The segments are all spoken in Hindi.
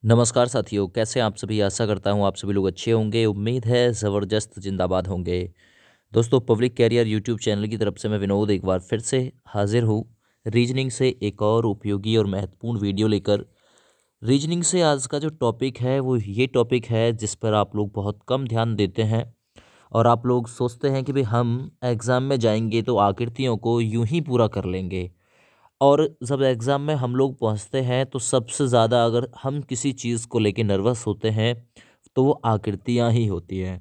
नमस्कार साथियों, कैसे हैं आप सभी। आशा करता हूं आप सभी लोग अच्छे होंगे। उम्मीद है ज़बरदस्त जिंदाबाद होंगे। दोस्तों, पब्लिक कैरियर यूट्यूब चैनल की तरफ से मैं विनोद एक बार फिर से हाजिर हूं रीजनिंग से एक और उपयोगी और महत्वपूर्ण वीडियो लेकर। रीजनिंग से आज का जो टॉपिक है वो ये टॉपिक है जिस पर आप लोग बहुत कम ध्यान देते हैं और आप लोग सोचते हैं कि भाई हम एग्ज़ाम में जाएंगे तो आकृतियों को यूं ही पूरा कर लेंगे। और जब एग्ज़ाम में हम लोग पहुंचते हैं तो सबसे ज़्यादा अगर हम किसी चीज़ को लेके नर्वस होते हैं तो वो आकृतियाँ ही होती हैं।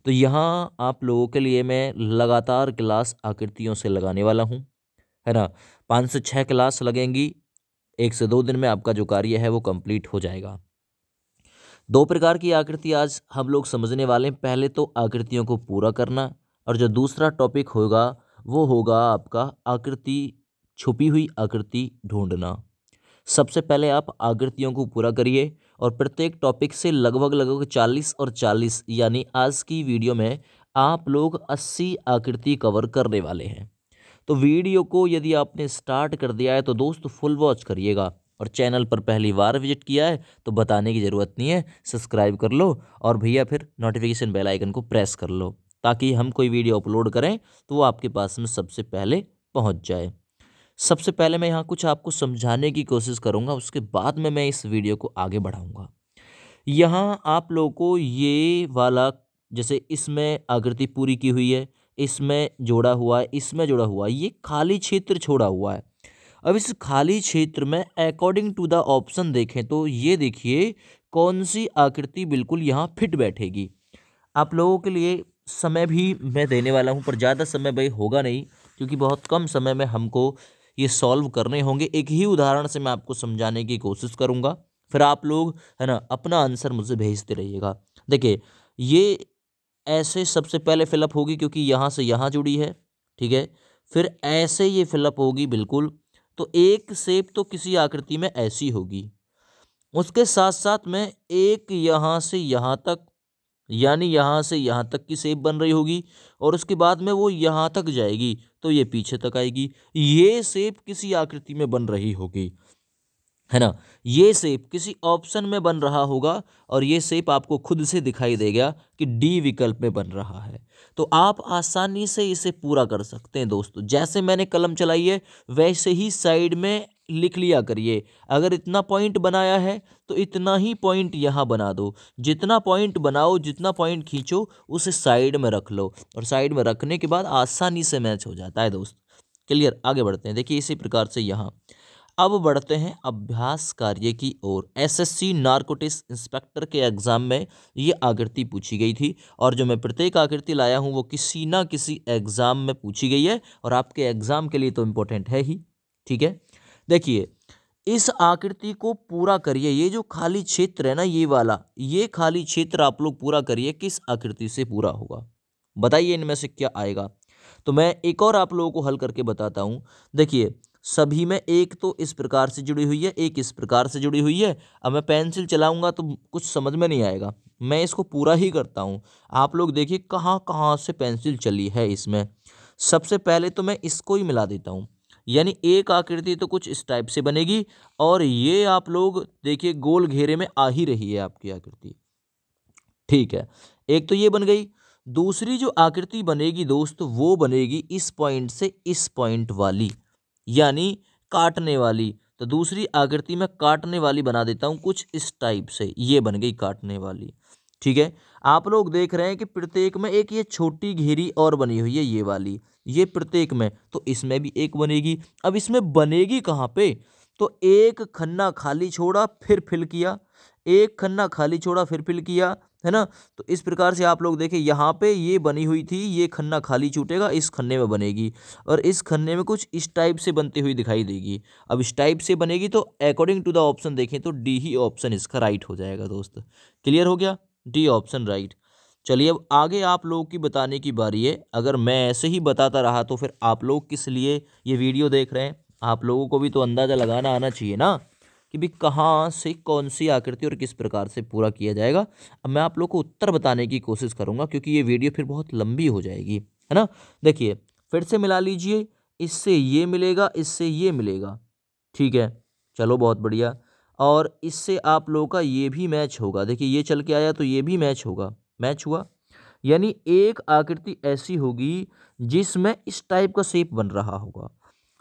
तो यहाँ आप लोगों के लिए मैं लगातार क्लास आकृतियों से लगाने वाला हूँ, है ना। 5 से 6 क्लास लगेंगी। 1 से 2 दिन में आपका जो कार्य है वो कंप्लीट हो जाएगा। 2 प्रकार की आकृति आज हम लोग समझने वाले हैं। पहले तो आकृतियों को पूरा करना, और जो दूसरा टॉपिक होगा वो होगा आपका आकृति, छुपी हुई आकृति ढूंढना। सबसे पहले आप आकृतियों को पूरा करिए और प्रत्येक टॉपिक से लगभग लगभग 40 और 40, यानी आज की वीडियो में आप लोग 80 आकृति कवर करने वाले हैं। तो वीडियो को यदि आपने स्टार्ट कर दिया है तो दोस्त फुल वॉच करिएगा, और चैनल पर पहली बार विजिट किया है तो बताने की ज़रूरत नहीं है, सब्सक्राइब कर लो और भैया फिर नोटिफिकेशन बेल आइकन को प्रेस कर लो, ताकि हम कोई वीडियो अपलोड करें तो वो आपके पास में सबसे पहले पहुंच जाए। सबसे पहले मैं यहाँ कुछ आपको समझाने की कोशिश करूँगा, उसके बाद में मैं इस वीडियो को आगे बढ़ाऊँगा। यहाँ आप लोगों को ये वाला, जैसे इसमें आकृति पूरी की हुई है, इसमें जोड़ा हुआ है, इसमें जोड़ा हुआ है, ये खाली क्षेत्र छोड़ा हुआ है। अब इस खाली क्षेत्र में अकॉर्डिंग टू द ऑप्शन देखें तो ये देखिए कौन सी आकृति बिल्कुल यहाँ फिट बैठेगी। आप लोगों के लिए समय भी मैं देने वाला हूँ, पर ज़्यादा समय भाई होगा नहीं, क्योंकि बहुत कम समय में हमको ये सॉल्व करने होंगे। एक ही उदाहरण से मैं आपको समझाने की कोशिश करूँगा, फिर आप लोग, है ना, अपना आंसर मुझे भेजते रहिएगा। देखिए, ये ऐसे सबसे पहले फिलअप होगी क्योंकि यहाँ से यहाँ जुड़ी है, ठीक है। फिर ऐसे ये फिलअप होगी बिल्कुल। तो एक शेप तो किसी आकृति में ऐसी होगी, उसके साथ साथ में एक यहाँ से यहाँ तक, यानी यहाँ से यहाँ तक की शेप बन रही होगी, और उसके बाद में वो यहाँ तक जाएगी तो ये पीछे तक आएगी। ये शेप किसी आकृति में बन रही होगी, है ना। ये शेप किसी ऑप्शन में बन रहा होगा, और ये शेप आपको खुद से दिखाई देगा कि डी विकल्प में बन रहा है। तो आप आसानी से इसे पूरा कर सकते हैं दोस्तों। जैसे मैंने कलम चलाई है वैसे ही साइड में लिख लिया करिए। अगर इतना पॉइंट बनाया है तो इतना ही पॉइंट यहाँ बना दो। जितना पॉइंट बनाओ, जितना पॉइंट खींचो, उसे साइड में रख लो, और साइड में रखने के बाद आसानी से मैच हो जाता है दोस्त। क्लियर। आगे बढ़ते हैं। देखिए, इसी प्रकार से यहाँ अब बढ़ते हैं अभ्यास कार्य की ओर। एसएससी नारकोटिक्स इंस्पेक्टर के एग्जाम में ये आकृति पूछी गई थी, और जो मैं प्रत्येक आकृति लाया हूँ वो किसी ना किसी एग्जाम में पूछी गई है, और आपके एग्जाम के लिए तो इम्पोर्टेंट है ही, ठीक है। देखिए, इस आकृति को पूरा करिए। ये जो खाली क्षेत्र है ना, ये वाला, ये खाली क्षेत्र आप लोग पूरा करिए। किस आकृति से पूरा होगा बताइए, इनमें से क्या आएगा। तो मैं एक और आप लोगों को हल करके बताता हूँ। देखिए, सभी में एक तो इस प्रकार से जुड़ी हुई है, एक इस प्रकार से जुड़ी हुई है। अब मैं पेंसिल चलाऊंगा तो कुछ समझ में नहीं आएगा, मैं इसको पूरा ही करता हूँ। आप लोग देखिए कहाँ कहाँ से पेंसिल चली है इसमें। सबसे पहले तो मैं इसको ही मिला देता हूँ, यानी एक आकृति तो कुछ इस टाइप से बनेगी, और ये आप लोग देखिए गोल घेरे में आ ही रही है आपकी आकृति, ठीक है। एक तो ये बन गई। दूसरी जो आकृति बनेगी दोस्त, वो बनेगी इस पॉइंट से इस पॉइंट वाली, यानी काटने वाली। तो दूसरी आकृति में काटने वाली बना देता हूँ कुछ इस टाइप से। ये बन गई काटने वाली, ठीक है। आप लोग देख रहे हैं कि प्रत्येक में एक ये छोटी घेरी और बनी हुई है, ये वाली, ये प्रत्येक में, तो इसमें भी एक बनेगी। अब इसमें बनेगी कहाँ पे, तो एक खन्ना खाली छोड़ा फिर फिल किया, एक खन्ना खाली छोड़ा फिर फिल किया, है ना। तो इस प्रकार से आप लोग देखें, यहाँ पे ये बनी हुई थी, ये खन्ना खाली छूटेगा, इस खन्ने में बनेगी, और इस खन्ने में कुछ इस टाइप से बनती हुई दिखाई देगी। अब इस टाइप से बनेगी तो अकॉर्डिंग टू द ऑप्शन देखें तो डी ही ऑप्शन इसका राइट हो जाएगा दोस्त। क्लियर हो गया, डी ऑप्शन राइट। चलिए, अब आगे आप लोगों की बताने की बारी है। अगर मैं ऐसे ही बताता रहा तो फिर आप लोग किस लिए ये वीडियो देख रहे हैं। आप लोगों को भी तो अंदाज़ा लगाना आना चाहिए ना, कि भी कहाँ से कौन सी आकृति और किस प्रकार से पूरा किया जाएगा। अब मैं आप लोग को उत्तर बताने की कोशिश करूँगा, क्योंकि ये वीडियो फिर बहुत लंबी हो जाएगी, है ना। देखिए, फिर से मिला लीजिए, इससे ये मिलेगा, इससे ये मिलेगा, ठीक है। चलो, बहुत बढ़िया। और इससे आप लोगों का ये भी मैच होगा। देखिए ये चल के आया तो ये भी मैच होगा, मैच हुआ। यानी एक आकृति ऐसी होगी जिसमें इस टाइप का शेप बन रहा होगा।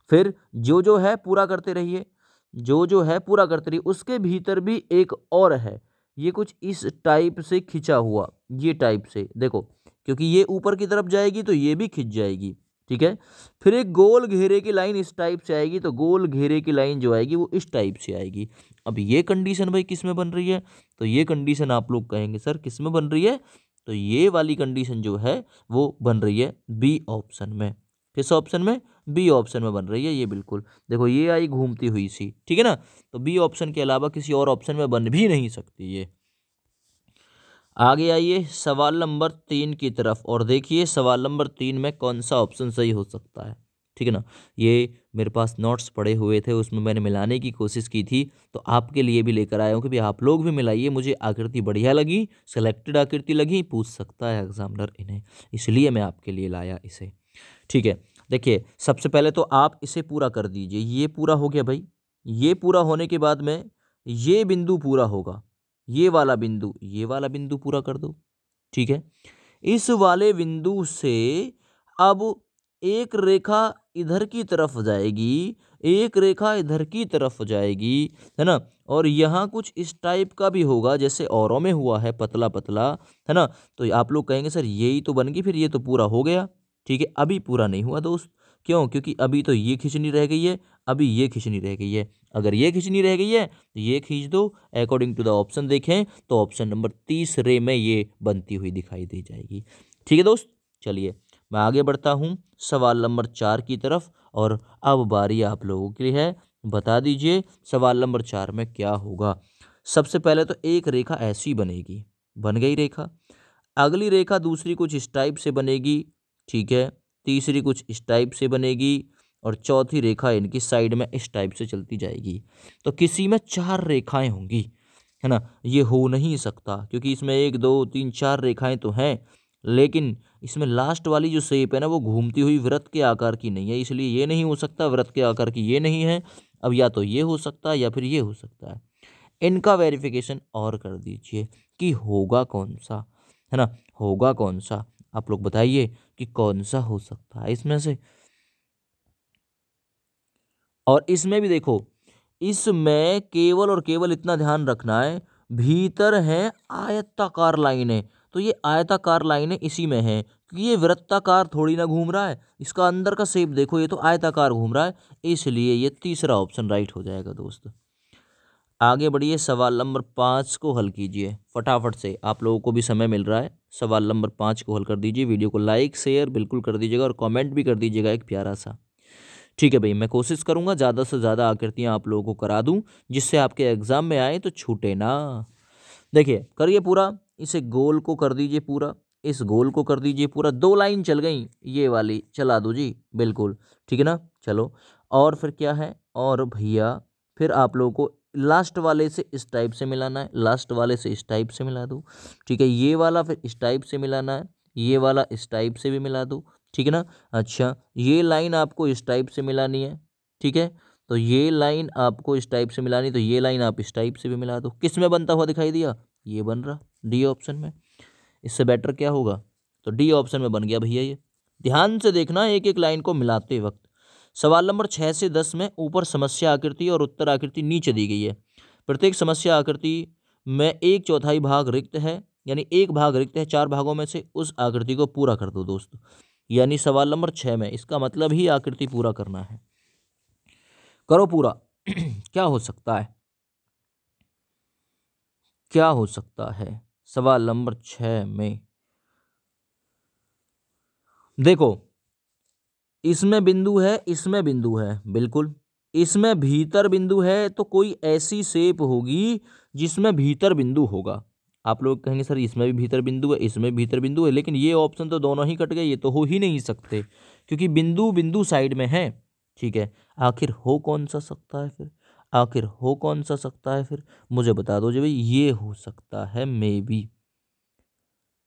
फिर जो है पूरा करते रहिए, जो है पूरा करते रहिए। उसके भीतर भी एक और है, ये कुछ इस टाइप से खिंचा हुआ, ये टाइप से देखो, क्योंकि ये ऊपर की तरफ जाएगी तो ये भी खिंच जाएगी, ठीक है। फिर एक गोल घेरे की लाइन इस टाइप से आएगी, तो गोल घेरे की लाइन जो आएगी वो इस टाइप से आएगी। अब ये कंडीशन भाई किस में बन रही है, तो ये कंडीशन आप लोग कहेंगे सर किस में बन रही है, तो ये वाली कंडीशन जो है वो बन रही है बी ऑप्शन में। किस ऑप्शन में, बी ऑप्शन में बन रही है ये, बिल्कुल देखो ये आई घूमती हुई सी, ठीक है ना। तो बी ऑप्शन के अलावा किसी और ऑप्शन में बन भी नहीं सकती ये। आगे आइए सवाल नंबर 3 की तरफ और देखिए सवाल नंबर 3 में कौन सा ऑप्शन सही हो सकता है, ठीक है ना। ये मेरे पास नोट्स पड़े हुए थे, उसमें मैंने मिलाने की कोशिश की थी, तो आपके लिए भी लेकर आया हूँ कि भाई आप लोग भी मिलाइए। मुझे आकृति बढ़िया लगी, सेलेक्टेड आकृति लगी, पूछ सकता है एग्जामिनर इन्हें, इसलिए मैं आपके लिए लाया इसे, ठीक है। देखिए सबसे पहले तो आप इसे पूरा कर दीजिए, ये पूरा हो गया भाई। ये पूरा होने के बाद में ये बिंदु पूरा होगा, ये वाला बिंदु, ये वाला बिंदु पूरा कर दो, ठीक है। इस वाले बिंदु से अब एक रेखा इधर की तरफ जाएगी, एक रेखा इधर की तरफ जाएगी, है ना। और यहाँ कुछ इस टाइप का भी होगा जैसे औरों में हुआ है, पतला पतला, है ना। तो आप लोग कहेंगे सर यही तो बन गई, फिर ये तो पूरा हो गया, ठीक है। अभी पूरा नहीं हुआ दोस्त, क्यों, क्योंकि अभी तो ये खींचनी रह गई है, अभी ये खींचनी रह गई है। अगर ये खींचनी रह गई है तो ये खींच दो। अकॉर्डिंग टू द ऑप्शन देखें तो ऑप्शन नंबर तीसरे में ये बनती हुई दिखाई दे जाएगी, ठीक है दोस्त। चलिए मैं आगे बढ़ता हूँ सवाल नंबर 4 की तरफ, और अब बारी आप लोगों के लिए है, बता दीजिए सवाल नंबर 4 में क्या होगा। सबसे पहले तो एक रेखा ऐसी बनेगी, बन गई रेखा। अगली रेखा दूसरी कुछ इस टाइप से बनेगी, ठीक है। तीसरी कुछ इस टाइप से बनेगी, और चौथी रेखा इनकी साइड में इस टाइप से चलती जाएगी। तो किसी में 4 रेखाएं होंगी, है ना। ये हो नहीं सकता क्योंकि इसमें 1 2 3 4 रेखाएं तो हैं, लेकिन इसमें लास्ट वाली जो शेप है ना वो घूमती हुई वृत्त के आकार की नहीं है, इसलिए ये नहीं हो सकता, वृत्त के आकार की ये नहीं है। अब या तो ये हो सकता है या फिर ये हो सकता है। इनका वेरिफिकेशन और कर दीजिए कि होगा कौन सा, है ना। होगा कौन सा, आप लोग बताइए कि कौन सा हो सकता है इसमें से। और इसमें भी देखो, इसमें केवल और केवल इतना ध्यान रखना है, भीतर है आयताकार लाइनें, तो ये आयताकार लाइनें इसी में है, क्योंकि ये वृत्ताकार थोड़ी ना घूम रहा है, इसका अंदर का शेप देखो, ये तो आयताकार घूम रहा है, इसलिए ये तीसरा ऑप्शन राइट हो जाएगा दोस्त। आगे बढ़िए, सवाल नंबर 5 को हल कीजिए फटाफट से, आप लोगों को भी समय मिल रहा है। सवाल नंबर 5 को हल कर दीजिए, वीडियो को लाइक शेयर बिल्कुल कर दीजिएगा और कमेंट भी कर दीजिएगा एक प्यारा सा, ठीक है भाई। मैं कोशिश करूंगा ज़्यादा से ज़्यादा आकृतियां आप लोगों को करा दूं, जिससे आपके एग्जाम में आए तो छूटे ना। देखिए करिए पूरा, इसे गोल को कर दीजिए पूरा, इस गोल को कर दीजिए पूरा। 2 लाइन चल गई, ये वाली चला दो जी, बिल्कुल ठीक है ना। चलो, और फिर क्या है, और भैया फिर आप लोगों को लास्ट वाले से इस टाइप से मिलाना है, लास्ट वाले से इस टाइप से मिला दो, ठीक है। ये वाला फिर इस टाइप से मिलाना है, ये वाला इस टाइप से भी मिला दो, ठीक है ना। अच्छा, ये लाइन आपको इस टाइप से मिलानी है, ठीक है। तो ये लाइन आपको इस टाइप से मिलानी, तो ये लाइन आप इस टाइप से भी मिला दो। किस में बनता हुआ दिखाई दिया, ये बन रहा डी ऑप्शन में। इससे बेटर क्या होगा, तो डी ऑप्शन में बन गया भैया ये। ध्यान से देखना एक एक लाइन को मिलाते वक्त। सवाल नंबर 6 से 10 में ऊपर समस्या आकृति और उत्तर आकृति नीचे दी गई है। प्रत्येक समस्या आकृति में 1/4 भाग रिक्त है, यानी एक भाग रिक्त है, 4 भागों में से उस आकृति को पूरा कर दो दोस्त। यानी सवाल नंबर 6 में इसका मतलब ही आकृति पूरा करना है, करो पूरा। क्या हो सकता है, क्या हो सकता है सवाल नंबर 6 में, देखो इसमें बिंदु है, इसमें बिंदु है, बिल्कुल इसमें भीतर बिंदु है, तो कोई ऐसी शेप होगी जिसमें भीतर बिंदु होगा। आप लोग कहेंगे सर इसमें भी भीतर बिंदु है, इसमें भी भीतर बिंदु है, लेकिन ये ऑप्शन तो दोनों ही कट गए, ये तो हो ही नहीं सकते, क्योंकि बिंदु बिंदु साइड में है, ठीक है। आखिर हो कौन सा सकता है फिर, आखिर हो कौन सा सकता है फिर, मुझे बता दो जी भाई। ये हो सकता है मे बी।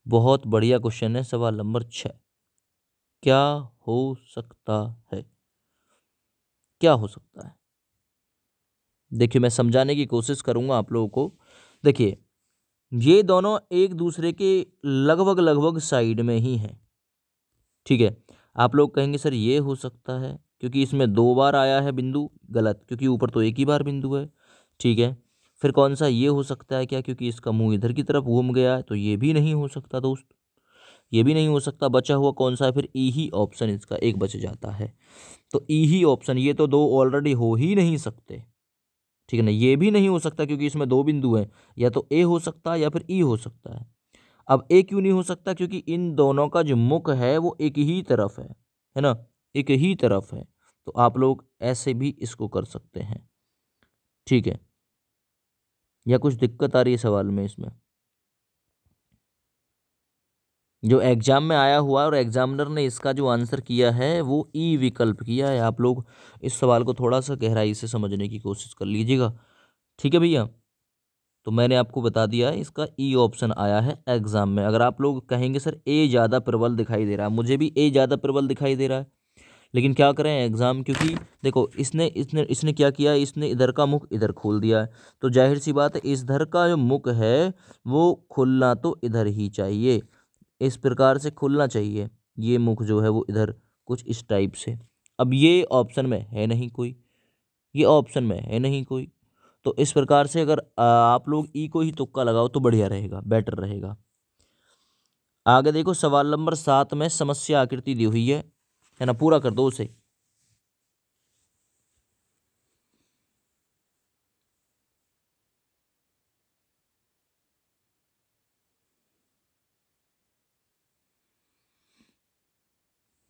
बहुत बढ़िया क्वेश्चन है सवाल नंबर 6। क्या हो सकता है, क्या हो सकता है, देखिए मैं समझाने की कोशिश करूँगा आप लोगों को। देखिए ये दोनों एक दूसरे के लगभग लगभग साइड में ही हैं, ठीक है। आप लोग कहेंगे सर ये हो सकता है क्योंकि इसमें 2 बार आया है बिंदु, गलत, क्योंकि ऊपर तो एक ही बार बिंदु है, ठीक है। फिर कौन सा ये हो सकता है क्या, क्योंकि इसका मुंह इधर की तरफ घूम गया है, तो ये भी नहीं हो सकता दोस्त, ये भी नहीं हो सकता। बचा हुआ कौन सा है फिर, ई ही ऑप्शन इसका एक बच जाता है। तो ई ही ऑप्शन, ये तो दो ऑलरेडी हो ही नहीं सकते, ठीक है ना। ये भी नहीं हो सकता क्योंकि इसमें 2 बिंदु हैं, या तो ए हो सकता है या फिर ई हो सकता है। अब ए क्यों नहीं हो सकता, क्योंकि इन दोनों का जो मुख है वो एक ही तरफ है ना, एक ही तरफ है। तो आप लोग ऐसे भी इसको कर सकते हैं, ठीक है। या कुछ दिक्कत आ रही है सवाल में इसमें, जो एग्जाम में आया हुआ है और एग्जामिनर ने इसका जो आंसर किया है वो ई विकल्प किया है। आप लोग इस सवाल को थोड़ा सा गहराई से समझने की कोशिश कर लीजिएगा, ठीक है भैया। तो मैंने आपको बता दिया है, इसका ई ऑप्शन आया है एग्जाम में। अगर आप लोग कहेंगे सर ए ज़्यादा प्रबल दिखाई दे रहा है, मुझे भी ए ज़्यादा प्रबल दिखाई दे रहा है, लेकिन क्या करें एग्जाम, क्योंकि देखो इसने इसने इसने क्या किया, इसने इधर का मुख इधर खोल दिया है, तो जाहिर सी बात है इस धर का जो मुख है वो खुलना तो इधर ही चाहिए, इस प्रकार से खुलना चाहिए। ये मुख जो है वो इधर कुछ इस टाइप से। अब ये ऑप्शन में है नहीं कोई, ये ऑप्शन में है नहीं कोई, तो इस प्रकार से अगर आप लोग ई को ही तुक्का लगाओ तो बढ़िया रहेगा, बेटर रहेगा। आगे देखो सवाल नंबर 7 में समस्या आकृति दी हुई है ना, पूरा कर दो उसे।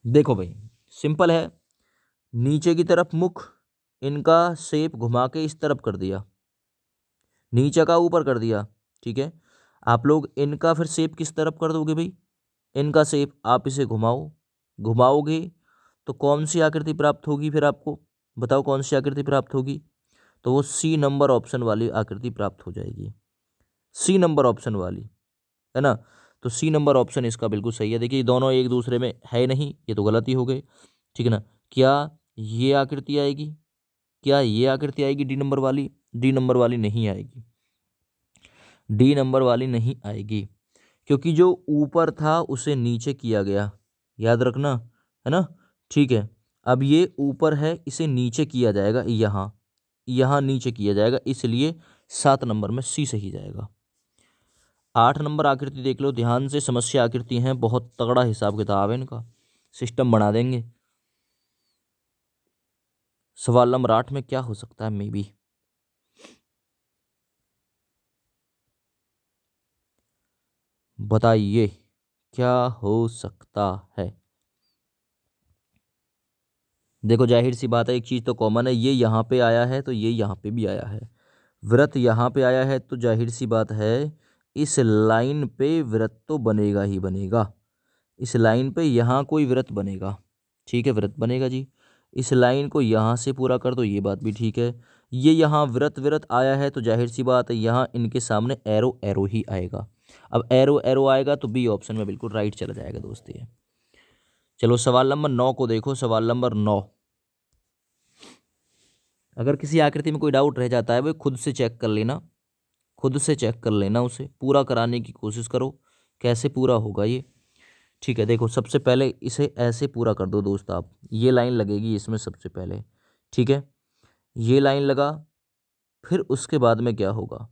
देखो भाई सिंपल है, नीचे की तरफ मुख, इनका शेप घुमा के इस तरफ कर दिया, नीचे का ऊपर कर दिया, ठीक है। आप लोग इनका फिर शेप किस तरफ कर दोगे भाई, इनका शेप आप इसे घुमाओ, घुमाओगे तो कौन सी आकृति प्राप्त होगी फिर आपको, बताओ कौन सी आकृति प्राप्त होगी, तो वो सी नंबर ऑप्शन वाली आकृति प्राप्त हो जाएगी, सी नंबर ऑप्शन वाली, है ना। तो सी नंबर ऑप्शन इसका बिल्कुल सही है। देखिए दोनों एक दूसरे में है नहीं, ये तो गलती हो गई, ठीक है ना। क्या ये आकृति आएगी, क्या ये आकृति आएगी डी नंबर वाली, डी नंबर वाली नहीं आएगी, डी नंबर वाली नहीं आएगी, क्योंकि जो ऊपर था उसे नीचे किया गया, याद रखना, है ना, ठीक है। अब ये ऊपर है, इसे नीचे किया जाएगा, यहाँ यहाँ नीचे किया जाएगा, इसलिए 7 नंबर में सी सही जाएगा। 8 नंबर आकृति देख लो ध्यान से, समस्या आकृति हैं, बहुत तगड़ा हिसाब किताब है इनका, सिस्टम बना देंगे। सवाल नंबर 8 में क्या हो सकता है, मे बी बताइए क्या हो सकता है। देखो जाहिर सी बात है, एक चीज़ तो कॉमन है, ये यहाँ पे आया है तो ये यहाँ पे भी आया है, वृत्त यहाँ पे आया है, तो जाहिर सी बात है इस लाइन पे वृत्त तो बनेगा ही बनेगा, इस लाइन पे यहाँ कोई वृत्त बनेगा, ठीक है, वृत्त बनेगा जी। इस लाइन को यहाँ से पूरा कर दो, ये बात भी ठीक है। ये यहाँ वृत्त वृत्त आया है तो जाहिर सी बात है यहाँ इनके सामने एरो एरो ही आएगा। अब एरो एरो आएगा तो बी ऑप्शन में बिल्कुल राइट चला जाएगा दोस्त ये। चलो सवाल नंबर 9 को देखो, सवाल नंबर 9। अगर किसी आकृति में कोई डाउट रह जाता है वो खुद से चेक कर लेना, खुद से चेक कर लेना, उसे पूरा कराने की कोशिश करो, कैसे पूरा होगा ये, ठीक है। देखो सबसे पहले इसे ऐसे पूरा कर दो दोस्त, आप ये लाइन लगेगी इसमें सबसे पहले, ठीक है, ये लाइन लगा, फिर उसके बाद में क्या होगा,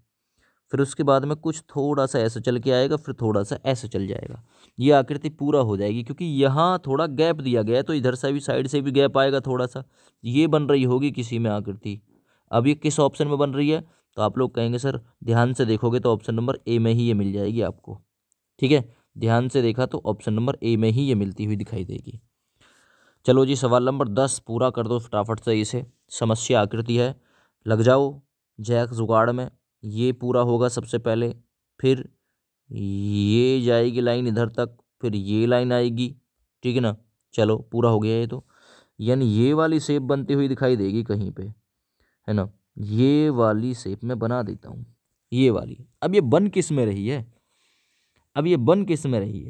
फिर उसके बाद में कुछ थोड़ा सा ऐसे चल के आएगा, फिर थोड़ा सा ऐसे चल जाएगा, ये आकृति पूरा हो जाएगी, क्योंकि यहाँ थोड़ा गैप दिया गया है तो इधर से भी साइड से भी गैप आएगा थोड़ा सा, ये बन रही होगी किसी में आकृति। अब ये किस ऑप्शन में बन रही है, तो आप लोग कहेंगे सर ध्यान से देखोगे तो ऑप्शन नंबर ए में ही ये मिल जाएगी आपको, ठीक है। ध्यान से देखा तो ऑप्शन नंबर ए में ही ये मिलती हुई दिखाई देगी। चलो जी सवाल नंबर 10 पूरा कर दो फटाफट से, इसे समस्या आकृति है, लग जाओ जैक जुगाड़ में। ये पूरा होगा सबसे पहले, फिर ये जाएगी लाइन इधर तक, फिर ये लाइन आएगी, ठीक है ना। चलो पूरा हो गया ये तो, यानी ये वाली शेप बनती हुई दिखाई देगी कहीं पे, है ना। ये वाली शेप में बना देता हूँ, ये वाली। अब ये बन किस में रही है, अब ये बन किस में रही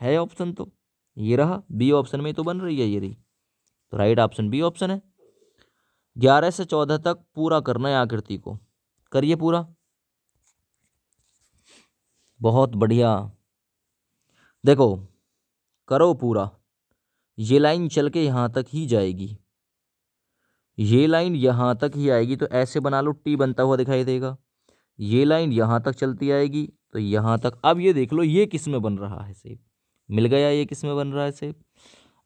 है ऑप्शन तो ये रहा, बी ऑप्शन में तो बन रही है ये रही, तो राइट ऑप्शन बी ऑप्शन है। 11 से 14 तक पूरा करना है आकृति को। करिए पूरा। बहुत बढ़िया। देखो करो पूरा। ये लाइन चल के यहाँ तक ही जाएगी, ये लाइन यहाँ तक ही आएगी, तो ऐसे बना लो, टी बनता हुआ दिखाई देगा। ये लाइन यहाँ तक चलती आएगी तो यहाँ तक। अब ये देख लो ये किस में बन रहा है शेप, मिल गया ये किस में बन रहा है शेप।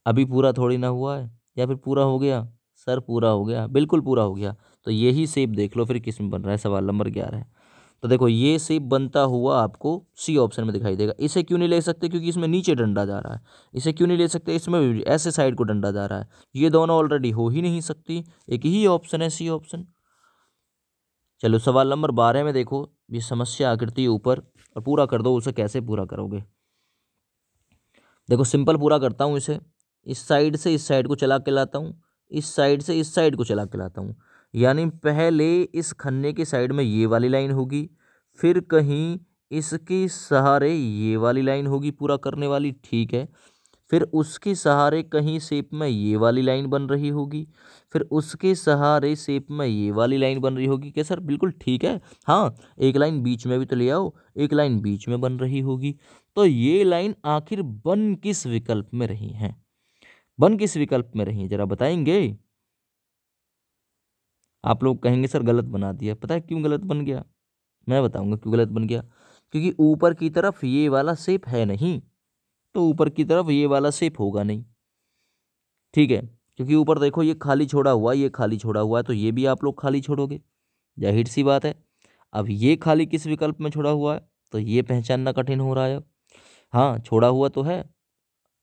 अभी पूरा थोड़ी ना हुआ है, या फिर पूरा हो गया सर, पूरा हो गया, बिल्कुल पूरा हो गया। तो यही शेप देख लो फिर किस में बन रहा है। सवाल नंबर 11 है। तो देखो ये शेप बनता हुआ आपको सी ऑप्शन में दिखाई देगा। इसे क्यों नहीं ले सकते, क्योंकि इसमें नीचे डंडा जा रहा है। इसे क्यों नहीं ले सकते, इसमें ऐसे साइड को डंडा जा रहा है। ये दोनों ऑलरेडी हो ही नहीं सकती, एक ही ऑप्शन है सी ऑप्शन। चलो सवाल नंबर 12 में देखो, ये समस्या आकृति ऊपर, और पूरा कर दो। उसे कैसे पूरा करोगे, देखो सिंपल पूरा करता हूँ इसे। इस साइड से इस साइड को चला के लाता हूँ, इस साइड से इस साइड को चला के लाता हूँ। यानी पहले इस खन्ने की साइड में ये वाली लाइन होगी, फिर कहीं इसके सहारे ये वाली लाइन होगी पूरा करने वाली, ठीक है। फिर उसके सहारे कहीं शेप में ये वाली लाइन बन रही होगी, फिर उसके सहारे शेप में ये वाली लाइन बन रही होगी। क्या सर बिल्कुल ठीक है। हाँ, एक लाइन बीच में भी तो ले आओ, एक लाइन बीच में बन रही होगी। तो ये लाइन आखिर बन किस विकल्प में रही हैं, बन किस विकल्प में रही, जरा बताएंगे। आप लोग कहेंगे सर गलत बना दिया, पता है क्यों गलत बन गया, मैं बताऊंगा क्यों गलत बन गया। क्योंकि ऊपर की तरफ ये वाला शेप है नहीं, तो ऊपर की तरफ ये वाला शेप होगा नहीं, ठीक है। क्योंकि ऊपर देखो ये खाली छोड़ा हुआ है, ये खाली छोड़ा हुआ है, तो ये भी आप लोग खाली छोड़ोगे, जाहिर सी बात है। अब ये खाली किस विकल्प में छोड़ा हुआ है, तो ये पहचानना कठिन हो रहा है अब। हाँ छोड़ा हुआ तो है।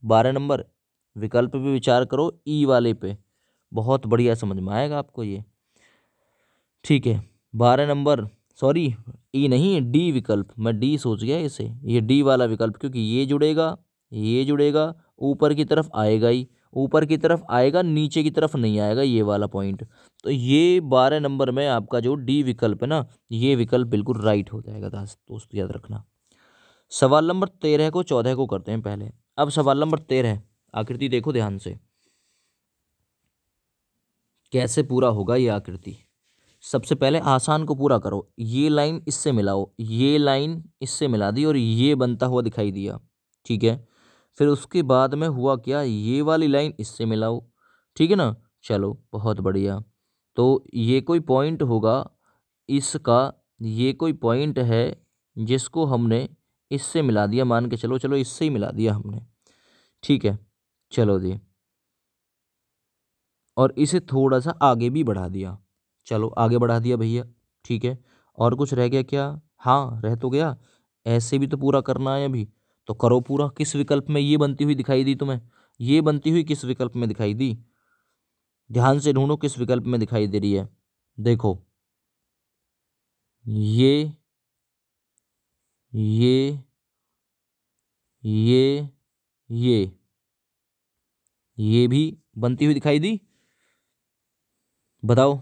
12 नंबर विकल्प पे विचार करो, ई वाले पे, बहुत बढ़िया समझ में आएगा आपको ये, ठीक है। 12 नंबर, सॉरी ई नहीं, डी विकल्प, मैं डी सोच गया इसे, ये डी वाला विकल्प, क्योंकि ये जुड़ेगा, ये जुड़ेगा, ऊपर की तरफ आएगा ही, ऊपर की तरफ आएगा, नीचे की तरफ नहीं आएगा ये वाला पॉइंट। तो ये 12 नंबर में आपका जो डी विकल्प है ना, ये विकल्प बिल्कुल राइट हो जाएगा दोस्त, याद रखना। सवाल नंबर 13 को 14 को करते हैं पहले। अब सवाल नंबर 13, आकृति देखो ध्यान से, कैसे पूरा होगा ये आकृति। सबसे पहले आसान को पूरा करो, ये लाइन इससे मिलाओ, ये लाइन इससे मिला दी और ये बनता हुआ दिखाई दिया, ठीक है। फिर उसके बाद में हुआ क्या, ये वाली लाइन इससे मिलाओ, ठीक है ना। चलो बहुत बढ़िया। तो ये कोई पॉइंट होगा इसका, ये कोई पॉइंट है जिसको हमने इससे मिला दिया, मान के चलो, चलो इससे ही मिला दिया हमने, ठीक है। चलो जी, और इसे थोड़ा सा आगे भी बढ़ा दिया, चलो आगे बढ़ा दिया भैया, ठीक है। और कुछ रह गया क्या, हाँ रह तो गया, ऐसे भी तो पूरा करना है अभी, तो करो पूरा। किस विकल्प में ये बनती हुई दिखाई दी तुम्हें, ये बनती हुई किस विकल्प में दिखाई दी, ध्यान से ढूंढो किस विकल्प में दिखाई दे रही है। देखो ये ये ये ये भी बनती हुई दिखाई दी, बताओ,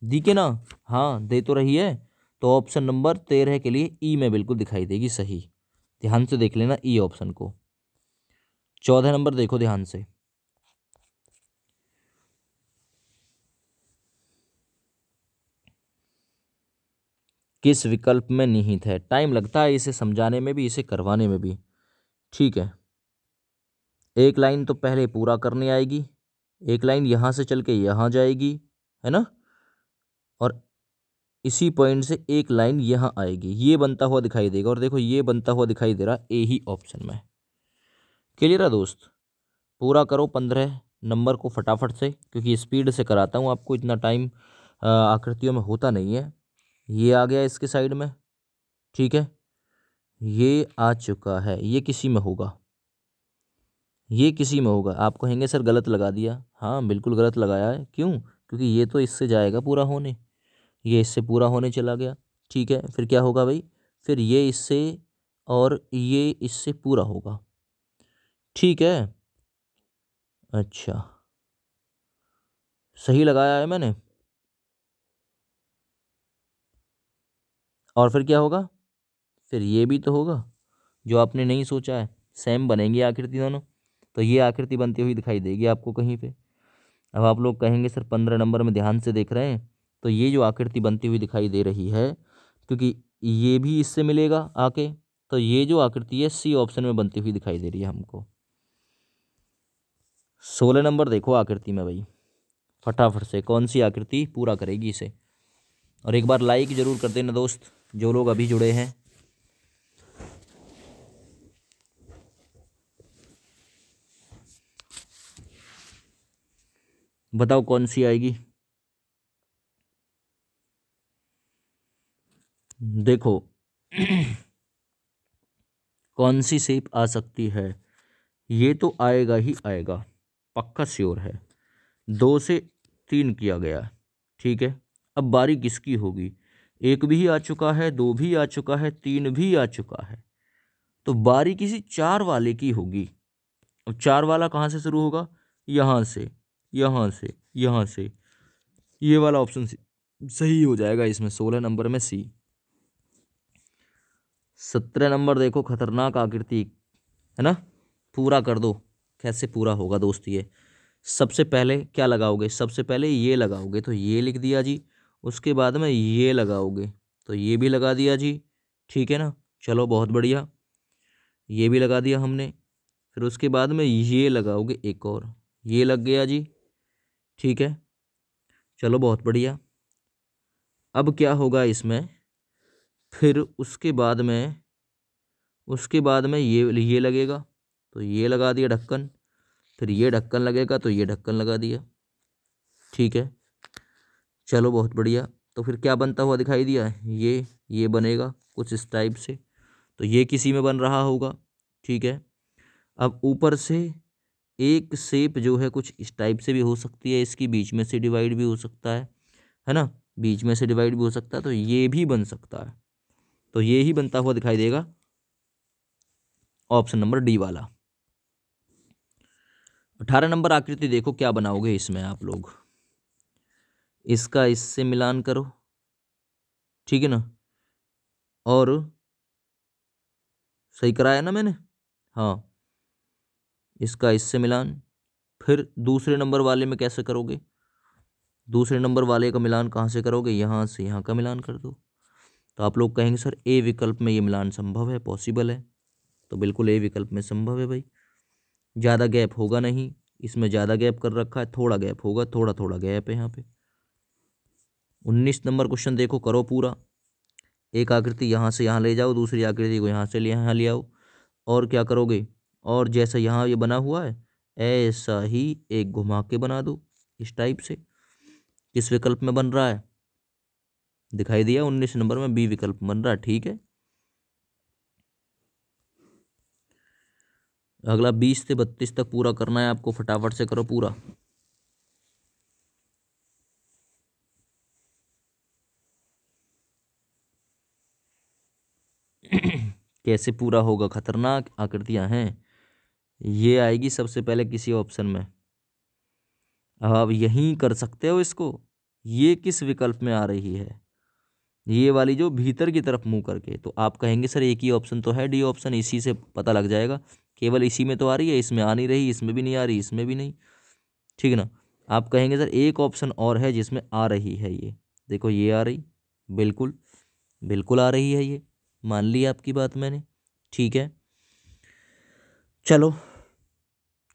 दी के ना, हाँ दे तो रही है। तो ऑप्शन नंबर 13 के लिए ई में बिल्कुल दिखाई देगी सही, ध्यान से देख लेना ई ऑप्शन को। 14 नंबर देखो ध्यान से, किस विकल्प में निहित है। टाइम लगता है इसे समझाने में भी, इसे करवाने में भी, ठीक है। एक लाइन तो पहले पूरा करने आएगी, एक लाइन यहाँ से चल के यहाँ जाएगी, है ना, और इसी पॉइंट से एक लाइन यहाँ आएगी, ये बनता हुआ दिखाई देगा। और देखो ये बनता हुआ दिखाई दे रहा ए ही ऑप्शन में। क्लियर है दोस्त, पूरा करो 15 नंबर को फटाफट से, क्योंकि स्पीड से कराता हूँ आपको, इतना टाइम आकृतियों में होता नहीं है। ये आ गया इसके साइड में, ठीक है, ये आ चुका है, ये किसी में होगा, ये किसी में होगा। आप कहेंगे सर गलत लगा दिया, हाँ बिल्कुल गलत लगाया है, क्यों, क्योंकि ये तो इससे जाएगा पूरा होने, ये इससे पूरा होने चला गया, ठीक है। फिर क्या होगा भाई, फिर ये इससे और ये इससे पूरा होगा, ठीक है। अच्छा, सही लगाया है मैंने। और फिर क्या होगा, फिर ये भी तो होगा जो आपने नहीं सोचा है, सेम बनेंगी आकृति दोनों। तो ये आकृति बनती हुई दिखाई देगी आपको कहीं पे। अब आप लोग कहेंगे सर 15 नंबर में ध्यान से देख रहे हैं, तो ये जो आकृति बनती हुई दिखाई दे रही है, क्योंकि ये भी इससे मिलेगा आके, तो ये जो आकृति है सी ऑप्शन में बनती हुई दिखाई दे रही है हमको। 16 नंबर देखो आकृति में भाई, फटाफट से कौन सी आकृति पूरा करेगी इसे। और एक बार लाइक जरूर कर देना दोस्त, जो लोग अभी जुड़े हैं। बताओ कौन सी आएगी। देखो कौन सी शेप आ सकती है, ये तो आएगा ही आएगा, पक्का श्योर है। 2 से 3 किया गया, ठीक है। अब बारी किसकी होगी, 1 भी आ चुका है, 2 भी आ चुका है, 3 भी आ चुका है, तो बारी किसी 4 वाले की होगी। अब 4 वाला कहाँ से शुरू होगा, यहाँ से, यहाँ से, यहाँ से, ये वाला ऑप्शन सही हो जाएगा इसमें, 16 नंबर में सी। 17 नंबर देखो, खतरनाक आकृति है ना, पूरा कर दो। कैसे पूरा होगा दोस्त ये, सबसे पहले क्या लगाओगे, सबसे पहले ये लगाओगे, तो ये लिख दिया जी। उसके बाद में ये लगाओगे, तो ये भी लगा दिया जी, ठीक है ना। चलो बहुत बढ़िया, ये भी लगा दिया हमने। फिर उसके बाद में ये लगाओगे एक और, ये लग गया जी, ठीक है। चलो बहुत बढ़िया। अब क्या होगा इसमें, फिर उसके बाद में ये लगेगा, तो ये लगा दिया ढक्कन। फिर ये ढक्कन लगेगा, तो ये ढक्कन लगा दिया, ठीक है। चलो बहुत बढ़िया। तो फिर क्या बनता हुआ दिखाई दिया है, ये बनेगा कुछ इस टाइप से, तो ये किसी में बन रहा होगा, ठीक है। अब ऊपर से एक शेप जो है कुछ इस टाइप से भी हो सकती है, इसकी बीच में से डिवाइड भी हो सकता है ना, बीच में से डिवाइड भी हो सकता है, तो ये भी बन सकता है। तो ये ही बनता हुआ दिखाई देगा, ऑप्शन नंबर डी वाला। 18 नंबर आकृति देखो क्या बनाओगे इसमें आप लोग, इसका इससे मिलान करो, ठीक है ना। और सही कराया ना मैंने, हाँ, इसका इससे मिलान। फिर दूसरे नंबर वाले में कैसे करोगे, दूसरे नंबर वाले का मिलान कहाँ से करोगे, यहाँ से यहाँ का मिलान कर दो। तो आप लोग कहेंगे सर ए विकल्प में ये मिलान संभव है, पॉसिबल है, तो बिल्कुल ए विकल्प में संभव है भाई। ज़्यादा गैप होगा नहीं, इसमें ज़्यादा गैप कर रखा है, थोड़ा गैप होगा, थोड़ा थोड़ा गैप है यहाँ पे। 19 नंबर क्वेश्चन देखो, करो पूरा। एक आकृति यहाँ से यहाँ ले जाओ, दूसरी आकृति को यहाँ से यहाँ ले आओ, और क्या करोगे, और जैसा यहाँ ये बना हुआ है ऐसा ही एक घुमा के बना दो इस टाइप से। किस विकल्प में बन रहा है, दिखाई दिया 19 नंबर में बी विकल्प बन रहा है, ठीक है। अगला 20 से 32 तक पूरा करना है आपको, फटाफट से करो पूरा। कैसे पूरा होगा, खतरनाक आकृतियां हैं। ये आएगी सबसे पहले किसी ऑप्शन में, अब आप यहीं कर सकते हो इसको। ये किस विकल्प में आ रही है, ये वाली जो भीतर की तरफ मुंह करके, तो आप कहेंगे सर एक ही ऑप्शन तो है, डी ऑप्शन, इसी से पता लग जाएगा। केवल इसी में तो आ रही है, इसमें आ नहीं रही, इसमें भी नहीं आ रही, इसमें भी नहीं, ठीक है ना। आप कहेंगे सर एक ऑप्शन और है जिसमें आ रही है, ये देखो ये आ रही, बिल्कुल बिल्कुल आ रही है, ये मान ली आपकी बात मैंने, ठीक है। चलो,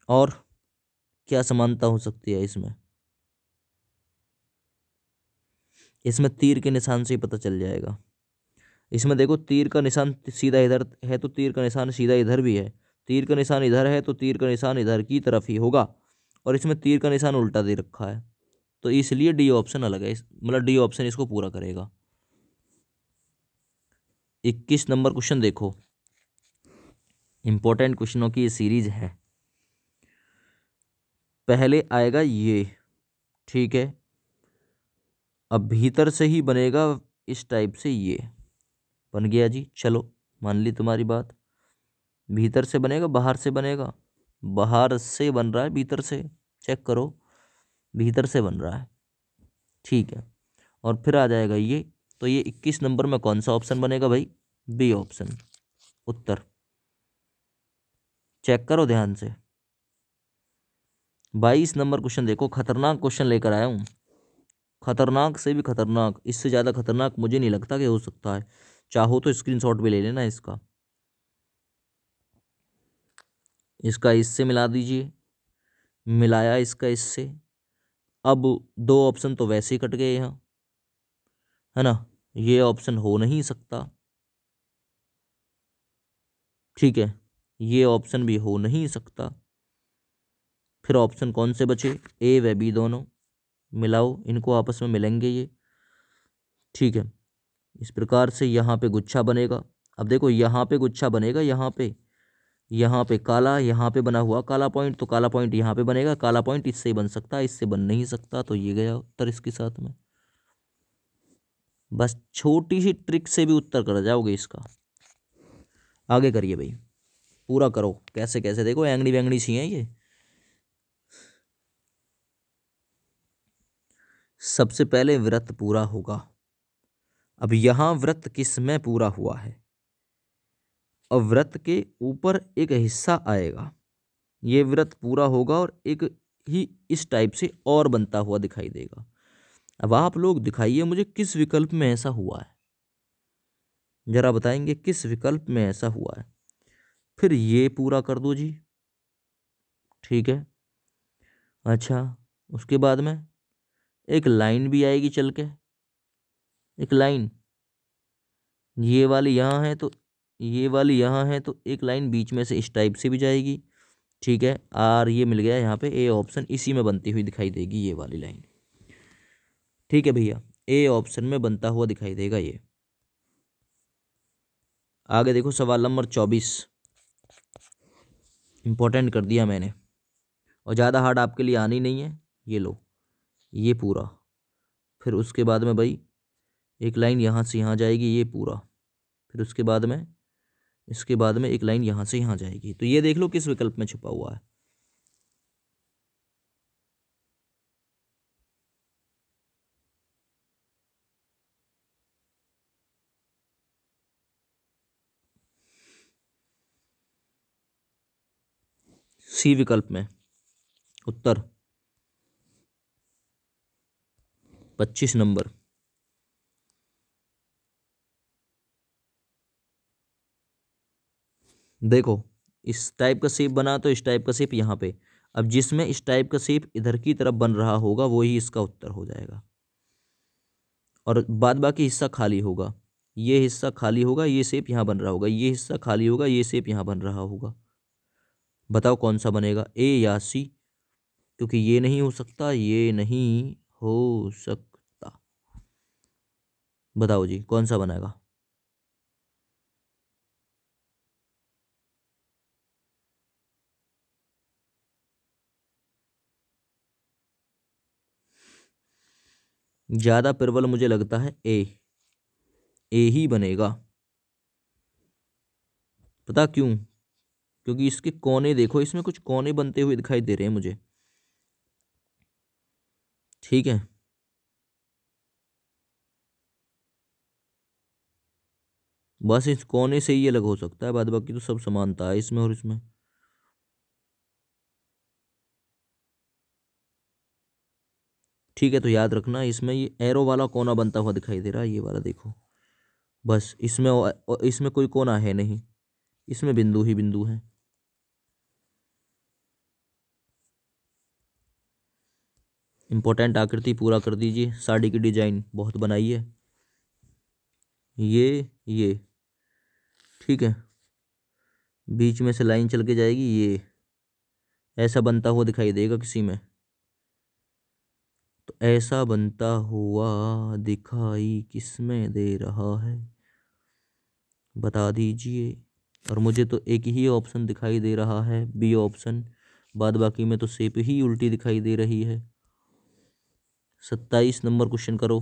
और क्या समानता हो सकती है इसमें, इसमें तीर के निशान से ही पता चल जाएगा। इसमें देखो तीर का निशान सीधा इधर है, तो तीर का निशान सीधा इधर भी है, तीर का निशान इधर है, तो तीर का निशान इधर की तरफ ही होगा, और इसमें तीर का निशान उल्टा दे रखा है, तो इसलिए डी ऑप्शन अलग है, मतलब डी ऑप्शन इसको पूरा करेगा। 21 नंबर क्वेश्चन देखो, इंपॉर्टेंट क्वेश्चनों की ये सीरीज है। पहले आएगा ये, ठीक है। अब भीतर से ही बनेगा इस टाइप से, ये बन गया जी, चलो मान ली तुम्हारी बात। भीतर से बनेगा बाहर से बनेगा, बाहर से बन रहा है, भीतर से चेक करो, भीतर से बन रहा है, ठीक है। और फिर आ जाएगा ये, तो ये 21 नंबर में कौन सा ऑप्शन बनेगा भाई, बी ऑप्शन उत्तर। चेक करो ध्यान से, 22 नंबर क्वेश्चन देखो, खतरनाक क्वेश्चन लेकर आया हूँ, खतरनाक से भी खतरनाक, इससे ज़्यादा खतरनाक मुझे नहीं लगता कि हो सकता है। चाहो तो स्क्रीनशॉट भी ले लेना इसका। इसका इससे मिला दीजिए, मिलाया इसका इससे। अब दो ऑप्शन तो वैसे ही कट गए यहाँ, है ना, ये ऑप्शन हो नहीं सकता। ठीक है, ये ऑप्शन भी हो नहीं सकता। फिर ऑप्शन कौन से बचे, ए व बी दोनों, मिलाओ इनको, आपस में मिलेंगे ये। ठीक है, इस प्रकार से यहाँ पे गुच्छा बनेगा। अब देखो यहाँ पे गुच्छा बनेगा, यहाँ पे काला, यहाँ पे बना हुआ काला पॉइंट, तो काला पॉइंट यहाँ पे बनेगा, काला पॉइंट इससे ही बन सकता है, इससे बन नहीं सकता, तो ये गया उत्तर इसके साथ में। बस छोटी सी ट्रिक से भी उत्तर कर जाओगे इसका। आगे करिए भाई, पूरा करो, कैसे कैसे देखो एंगड़ी वेंगड़ी सी हैं ये। सबसे पहले व्रत पूरा होगा। अब यहां व्रत किस में पूरा हुआ है, और व्रत के ऊपर एक हिस्सा आएगा, ये व्रत पूरा होगा और एक ही इस टाइप से और बनता हुआ दिखाई देगा। अब आप लोग दिखाइए मुझे किस विकल्प में ऐसा हुआ है, जरा बताएंगे किस विकल्प में ऐसा हुआ है। फिर ये पूरा कर दो जी। ठीक है, अच्छा, उसके बाद में एक लाइन भी आएगी चल के, एक लाइन, ये वाली यहाँ है तो ये वाली यहाँ है, तो एक लाइन बीच में से इस टाइप से भी जाएगी। ठीक है, और ये मिल गया यहाँ पे ए ऑप्शन, इसी में बनती हुई दिखाई देगी ये वाली लाइन। ठीक है भैया, ए ऑप्शन में बनता हुआ दिखाई देगा ये। आगे देखो सवाल नंबर 24, इंपॉर्टेंट कर दिया मैंने, और ज़्यादा हार्ड आपके लिए आनी नहीं है। ये लो, ये पूरा, फिर उसके बाद में भाई एक लाइन यहाँ से यहाँ जाएगी, ये पूरा, फिर उसके बाद में इसके बाद में एक लाइन यहाँ से यहाँ जाएगी। तो ये देख लो किस विकल्प में छुपा हुआ है। सी विकल्प में उत्तर 25 नंबर। देखो इस टाइप का शेप बना, तो इस टाइप का शेप यहाँ पे, अब जिसमें इस टाइप का शेप इधर की तरफ बन रहा होगा वही इसका उत्तर हो जाएगा, और बाद बाकी हिस्सा खाली होगा। ये हिस्सा खाली होगा, ये शेप यहाँ बन रहा होगा, ये हिस्सा खाली होगा, ये शेप यहाँ बन रहा होगा। बताओ कौन सा बनेगा, ए या सी, क्योंकि ये नहीं हो सकता, ये नहीं हो सकता। बताओ जी कौन सा बनेगा। ज्यादा प्रबल मुझे लगता है ए ही बनेगा। पता क्यों, क्योंकि इसके कोने देखो, इसमें कुछ कोने बनते हुए दिखाई दे रहे हैं मुझे। ठीक है, बस इस कोने से ही ये अलग हो सकता है, बाद बाकी तो सब समानता है इसमें और इसमें। ठीक है, तो याद रखना इसमें ये एरो वाला कोना बनता हुआ दिखाई दे रहा है, ये वाला देखो, बस इसमें इसमें कोई कोना है नहीं, इसमें बिंदु ही बिंदु है। इंपॉर्टेंट आकृति पूरा कर दीजिए, साड़ी की डिजाइन बहुत बनाई है, ये ठीक है, बीच में से लाइन चल के जाएगी, ये ऐसा बनता हुआ दिखाई देगा किसी में, तो ऐसा बनता हुआ दिखाई किसमें दे रहा है, बता दीजिए। और मुझे तो एक ही ऑप्शन दिखाई दे रहा है, बी ऑप्शन, बाद बाकी में तो शेप ही उल्टी दिखाई दे रही है। 27 नंबर क्वेश्चन करो।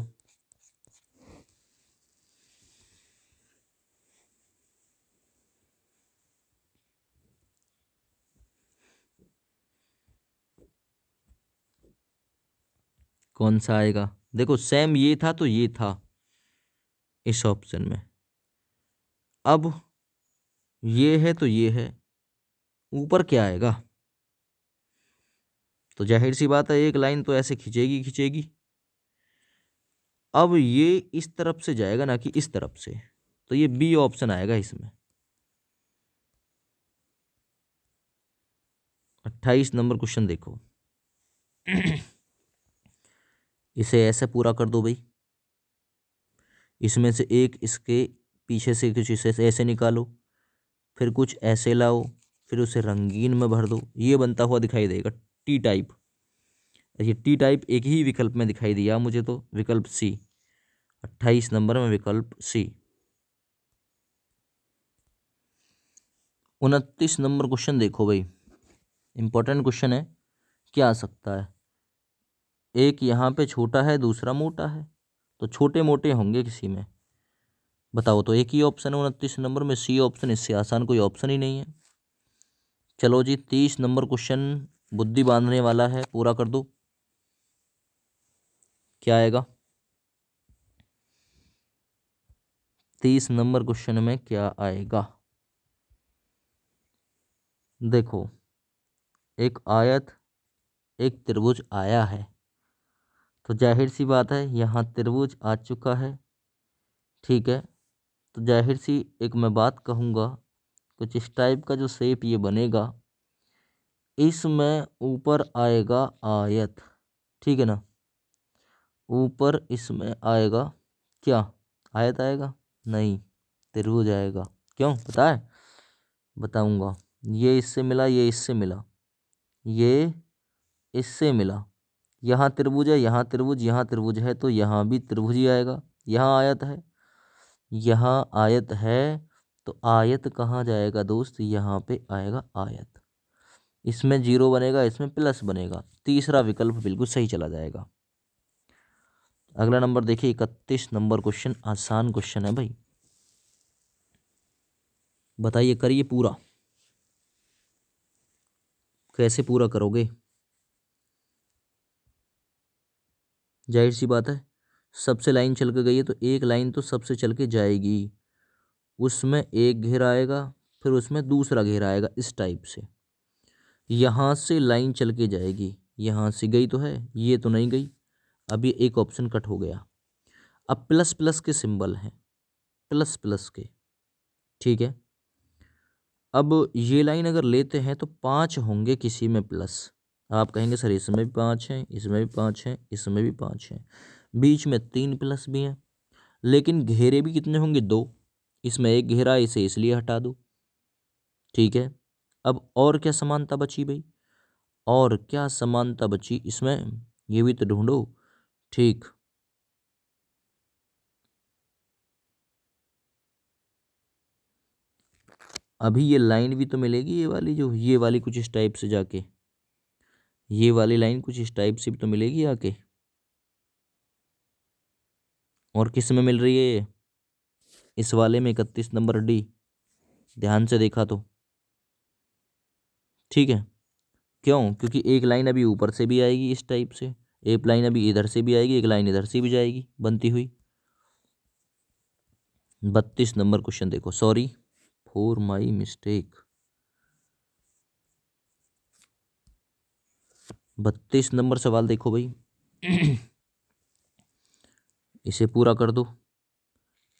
कौन सा आएगा, देखो सेम ये था तो ये था इस ऑप्शन में, अब ये है तो ये है, ऊपर क्या आएगा, तो जाहिर सी बात है एक लाइन तो ऐसे खींचेगी खींचेगी। अब ये इस तरफ से जाएगा ना कि इस तरफ से, तो ये बी ऑप्शन आएगा इसमें। 28 नंबर क्वेश्चन देखो। इसे ऐसे पूरा कर दो भाई, इसमें से एक इसके पीछे से कुछ इसे ऐसे निकालो, फिर कुछ ऐसे लाओ, फिर उसे रंगीन में भर दो, ये बनता हुआ दिखाई देगा टी टाइप। ये टी टाइप एक ही विकल्प में दिखाई दिया मुझे, तो विकल्प सी, 28 नंबर में विकल्प सी। 29 नंबर क्वेश्चन देखो भाई, इंपॉर्टेंट क्वेश्चन है। क्या आ सकता है? एक यहाँ पे छोटा है, दूसरा मोटा है, तो छोटे मोटे होंगे किसी में, बताओ। तो एक ही ऑप्शन है 29 नंबर में, सी ऑप्शन, इससे आसान कोई ऑप्शन ही नहीं है। चलो जी 30 नंबर क्वेश्चन बुद्धि बांधने वाला है, पूरा कर दो। क्या आएगा 30 नंबर क्वेश्चन में? क्या आएगा? देखो, एक आयत, एक त्रिभुज आया है, तो जाहिर सी बात है यहाँ त्रिभुज आ चुका है, ठीक है। तो जाहिर सी एक मैं बात कहूँगा, कुछ इस टाइप का जो शेप ये बनेगा, इसमें ऊपर आएगा आयत, ठीक है ना। ऊपर इसमें आएगा क्या? आयत आएगा? नहीं, त्रिभुज आएगा। क्यों पता है? बताऊंगा। ये इससे मिला, ये इससे मिला, ये इससे मिला, यहाँ त्रिभुज है, यहाँ त्रिभुज, यहाँ त्रिभुज है, तो यहाँ भी त्रिभुज ही आएगा। यहाँ आयत है, यहाँ आयत है, तो आयत कहाँ जाएगा दोस्त? यहाँ पे आएगा आयत। इसमें जीरो बनेगा, इसमें प्लस बनेगा, तीसरा विकल्प बिल्कुल सही चला जाएगा। अगला नंबर देखिए 31 नंबर क्वेश्चन, आसान क्वेश्चन है भाई। बताइए, करिए पूरा। कैसे पूरा करोगे? जाहिर सी बात है, सबसे लाइन चल के गई है तो एक लाइन तो सबसे चल के जाएगी, उसमें एक घेरा आएगा, फिर उसमें दूसरा घेरा आएगा, इस टाइप से। यहाँ से लाइन चल के जाएगी, यहाँ से गई तो है, ये तो नहीं गई, अब ये एक ऑप्शन कट हो गया। अब प्लस प्लस के सिंबल हैं, प्लस प्लस के, ठीक है। अब ये लाइन अगर लेते हैं तो 5 होंगे किसी में प्लस। आप कहेंगे सर इसमें भी 5 हैं, इसमें भी 5 हैं, इसमें भी 5 हैं, बीच में 3 प्लस भी हैं, लेकिन घेरे भी कितने होंगे? 2। इसमें एक घेरा, इसे इसलिए हटा दो, ठीक है। अब और क्या समानता बची भाई? और क्या समानता बची इसमें? ये भी तो ढूंढो, ठीक। अभी ये लाइन भी तो मिलेगी, ये वाली, जो ये वाली कुछ इस टाइप से जाके, ये वाली लाइन कुछ इस टाइप से भी तो मिलेगी आके। और किस में मिल रही है ये? इस वाले में, 31 नंबर डी, ध्यान से देखा तो, ठीक है। क्यों? क्योंकि एक लाइन अभी ऊपर से भी आएगी इस टाइप से, एक लाइन अभी इधर से भी आएगी, एक लाइन इधर से भी जाएगी बनती हुई। 32 नंबर क्वेश्चन देखो, sorry for my mistake. 32 number सवाल देखो भाई। इसे पूरा कर दो,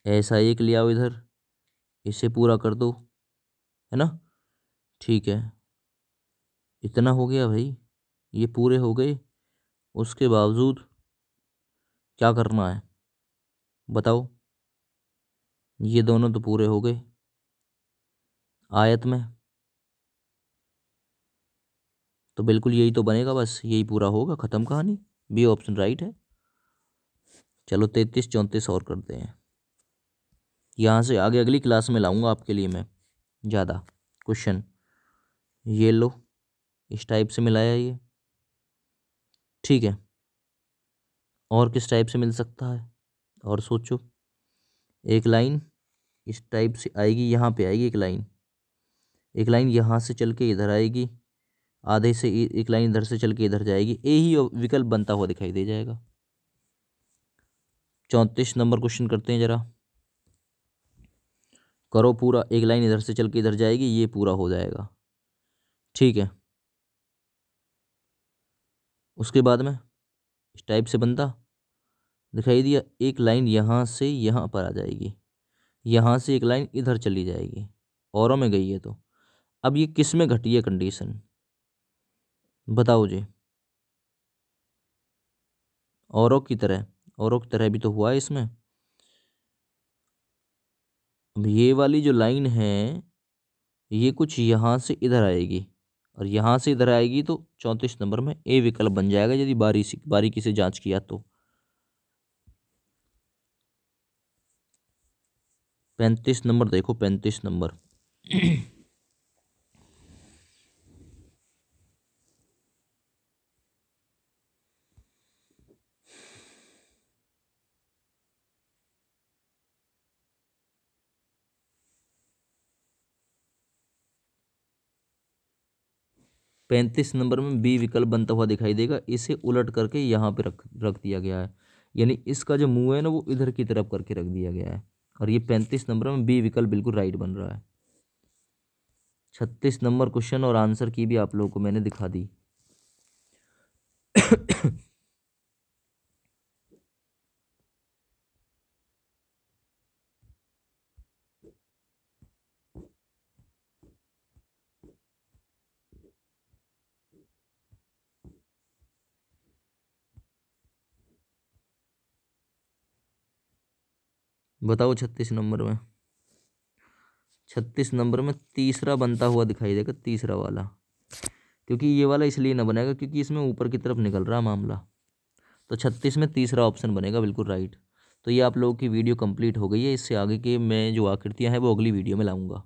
ऐसा एक ले आओ इधर, इसे पूरा कर दो, है ना, ठीक है। इतना हो गया भाई, ये पूरे हो गए, उसके बावजूद क्या करना है बताओ? ये दोनों तो पूरे हो गए आयत में, तो बिल्कुल यही तो बनेगा, बस यही पूरा होगा, खत्म कहानी। बी ऑप्शन राइट है। चलो 33 34 और करते हैं, यहाँ से आगे अगली क्लास में लाऊंगा आपके लिए मैं ज़्यादा क्वेश्चन। ये लो, इस टाइप से मिलाया ये, ठीक है। और किस टाइप से मिल सकता है? और सोचो। एक लाइन इस टाइप से आएगी, यहाँ पे आएगी एक लाइन, एक लाइन यहाँ से चल के इधर आएगी, आधे से एक लाइन इधर से चल के इधर जाएगी, यही विकल्प बनता हुआ दिखाई दे जाएगा। 34 नंबर क्वेश्चन करते हैं जरा, करो पूरा। एक लाइन इधर से चल के इधर जाएगी, ये पूरा हो जाएगा, ठीक है। उसके बाद में इस टाइप से बनता दिखाई दिया, एक लाइन यहाँ से यहाँ पर आ जाएगी, यहाँ से एक लाइन इधर चली जाएगी, औरों में गई है। तो अब ये किस में घटी है कंडीशन, बताओ जी। औरों की तरह भी तो हुआ है इसमें। अब ये वाली जो लाइन है ये कुछ यहाँ से इधर आएगी और यहाँ से इधर आएगी, तो 34 नंबर में ए विकल्प बन जाएगा यदि बारीकी से जांच किया तो। 35 नंबर देखो, 35 नंबर। पैंतीस नंबर में बी विकल्प बनता हुआ दिखाई देगा, इसे उलट करके यहाँ पे रख रख दिया गया है, यानी इसका जो मुंह है ना वो इधर की तरफ करके रख दिया गया है, और ये 35 नंबर में बी विकल्प बिल्कुल राइट बन रहा है। 36 नंबर क्वेश्चन और आंसर की भी आप लोगों को मैंने दिखा दी। बताओ 36 नंबर में, 36 नंबर में तीसरा बनता हुआ दिखाई देगा, तीसरा वाला, क्योंकि ये वाला इसलिए ना बनेगा क्योंकि इसमें ऊपर की तरफ निकल रहा मामला। तो 36 में तीसरा ऑप्शन बनेगा बिल्कुल राइट। तो ये आप लोगों की वीडियो कंप्लीट हो गई है। इससे आगे के मैं जो आकृतियां हैं वो अगली वीडियो में लाऊंगा।